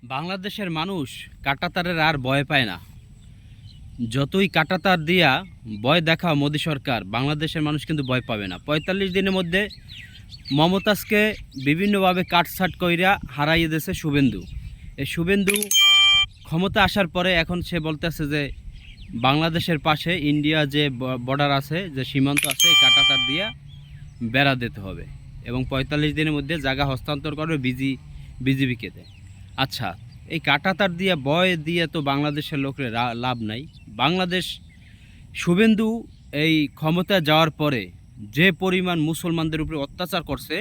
বাংলাদেশের মানুষ কাঁটাতারের আর ভয় পায় না। যতই কাঁটাতার দিয়া ভয় দেখাও মোদী সরকার, বাংলাদেশের মানুষ কিন্তু ভয় পাবে না। ৪৫ দিনের মধ্যে মমতাজকে বিভিন্নভাবে কাটছাট কইরা হারাইয়ে দিয়েছে শুভেন্দু। এই শুভেন্দু ক্ষমতা আসার পরে এখন সে বলতেছে যে বাংলাদেশের পাশে ইন্ডিয়া যে বর্ডার আছে, যে সীমান্ত আছে, এই কাঁটাতার দিয়া বেড়া দিতে হবে এবং ৪৫ দিনের মধ্যে জায়গা হস্তান্তর করবে বিজিবিকে দেয়। আচ্ছা, এই কাঁটাতার দিয়ে বয় দিয়ে তো বাংলাদেশের লোকের লাভ নাই। বাংলাদেশ শুভেন্দু এই ক্ষমতায় যাওয়ার পরে যে পরিমাণ মুসলমানদের উপরে অত্যাচার করছে,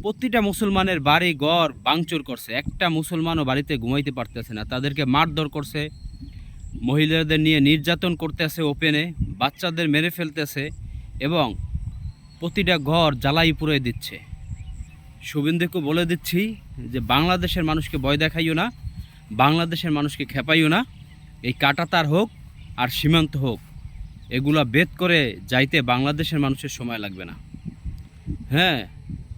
প্রতিটা মুসলমানের বাড়ি ঘর ভাঙচুর করছে, একটা মুসলমানও বাড়িতে ঘুমাইতে পারতেছে না, তাদেরকে মারধর করছে, মহিলাদের নিয়ে নির্যাতন করতেছে ওপেনে, বাচ্চাদের মেরে ফেলতেছে এবং প্রতিটা ঘর জ্বালাই পুড়িয়ে দিচ্ছে। শুভেন্দুকে বলে দিচ্ছি যে বাংলাদেশের মানুষকে ভয় দেখাইও না, বাংলাদেশের মানুষকে খেপাইও না। এই কাঁটাতার হোক আর সীমান্ত হোক, এগুলা বেদ করে যাইতে বাংলাদেশের মানুষের সময় লাগবে না। হ্যাঁ,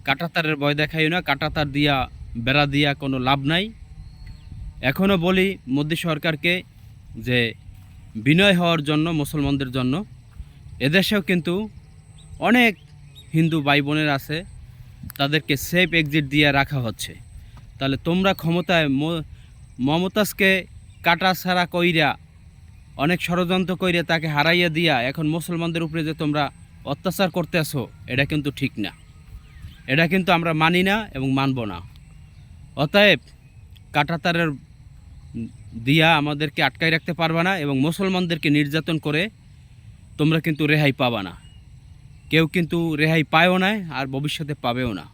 কাঁটাতারের ভয় দেখাইও না, কাঁটাতার দিয়া বেড়া দিয়া কোনো লাভ নাই। এখনও বলি মোদী সরকারকে যে বিনয় হওয়ার জন্য মুসলমানদের জন্য। এদেশেও কিন্তু অনেক হিন্দু ভাই বোনের আছে, তাদেরকে সেফ এক্সিট দিয়ে রাখা হচ্ছে। তাহলে তোমরা ক্ষমতায় মমতাজকে কাটা ছাড়া কইরা, অনেক ষড়যন্ত্র কইরা তাকে হারাইয়া দিয়া এখন মুসলমানদের উপরে যে তোমরা অত্যাচার করতেছো, এটা কিন্তু ঠিক না। এটা কিন্তু আমরা মানি না এবং মানব না। অতএব কাঁটাতারের দিয়া আমাদেরকে আটকাই রাখতে পারবা না এবং মুসলমানদেরকে নির্যাতন করে তোমরা কিন্তু রেহাই পাবা না। কেউ কিন্তু রেহাই পায়ও না আর ভবিষ্যতে পাবেও না।